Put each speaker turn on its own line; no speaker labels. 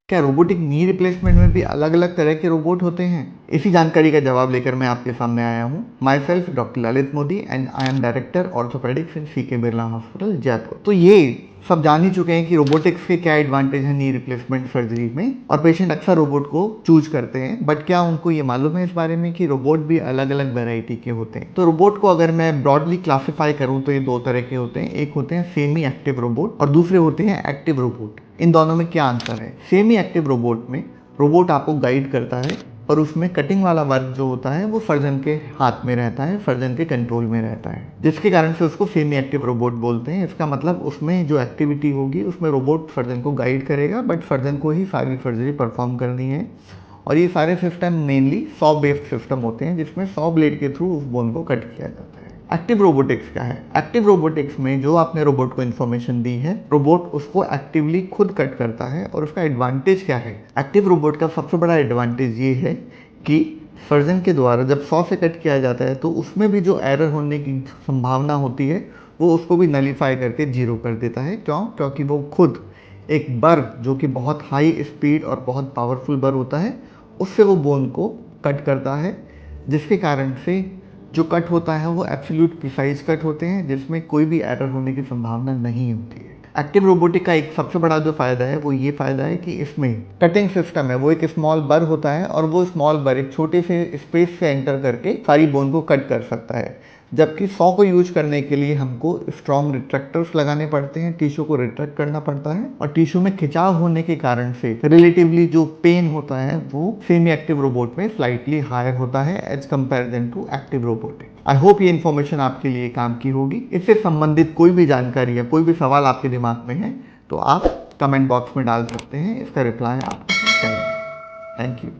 क्या robotic knee replacement में भी अलग अलग तरह के रोबोट होते हैं? इसी जानकारी का जवाब लेकर मैं आपके सामने आया हूँ। Myself doctor Lalit Modi and I am director orthopaedics in CK Birla hospital Jaipur. तो ये सब जान ही चुके हैं कि रोबोटिक्स के क्या एडवांटेज है नी रिप्लेसमेंट सर्जरी में, और पेशेंट अक्सर रोबोट को चूज करते हैं। बट क्या उनको ये मालूम है इस बारे में कि रोबोट भी अलग अलग वैरायटी के होते हैं? तो रोबोट को अगर मैं ब्रॉडली क्लासिफाई करूँ तो ये दो तरह के होते हैं। एक होते हैं सेमी एक्टिव रोबोट और दूसरे होते हैं एक्टिव रोबोट। इन दोनों में क्या अंतर है? सेमी एक्टिव रोबोट में रोबोट आपको गाइड करता है और उसमें कटिंग वाला वर्क जो होता है वो सर्जन के हाथ में रहता है, सर्जन के कंट्रोल में रहता है, जिसके कारण से उसको सेमी एक्टिव रोबोट बोलते हैं। इसका मतलब उसमें जो एक्टिविटी होगी उसमें रोबोट सर्जन को गाइड करेगा, बट सर्जन को ही सारी सर्जरी परफॉर्म करनी है। और ये सारे system mainly saw based system होते हैं, जिसमें सॉ ब्लेड के थ्रू उस बोन को कट किया जाता है। एक्टिव रोबोटिक्स क्या है? एक्टिव रोबोटिक्स में जो आपने रोबोट को इन्फॉर्मेशन दी है, रोबोट उसको एक्टिवली खुद कट करता है। और उसका एडवांटेज क्या है? एक्टिव रोबोट का सबसे बड़ा एडवांटेज ये है कि सर्जन के द्वारा जब सॉ से कट किया जाता है तो उसमें भी जो एरर होने की संभावना होती है वो उसको भी नलीफाई करके जीरो कर देता है। क्यों? क्योंकि वो खुद एक बर जो कि बहुत हाई स्पीड और बहुत पावरफुल बर होता है उससे वो बोन को कट करता है, जिसके कारण से जो कट होता है वो एब्सोल्यूट प्रिसाइज कट होते हैं, जिसमें कोई भी एरर होने की संभावना नहीं होती है। एक्टिव रोबोटिक का एक सबसे बड़ा जो फ़ायदा है वो ये फ़ायदा है कि इसमें कटिंग सिस्टम है वो एक स्मॉल बर होता है, और वो स्मॉल बर एक छोटे से स्पेस से एंटर करके सारी बोन को कट कर सकता है। जबकि सॉ को यूज करने के लिए हमको स्ट्रॉन्ग रिट्रैक्टर्स लगाने पड़ते हैं, टिश्यू को रिट्रैक्ट करना पड़ता है, और टिश्यू में खिंचाव होने के कारण से रिलेटिवली जो पेन होता है वो सेमी एक्टिव रोबोट में स्लाइटली हायर होता है as comparison to active robot. I hope ये इन्फॉर्मेशन आपके लिए काम की होगी। इससे संबंधित कोई भी जानकारी या कोई भी सवाल आपके दिमाग में है तो आप कमेंट बॉक्स में डाल सकते हैं, इसका रिप्लाई आप करें। Thank you.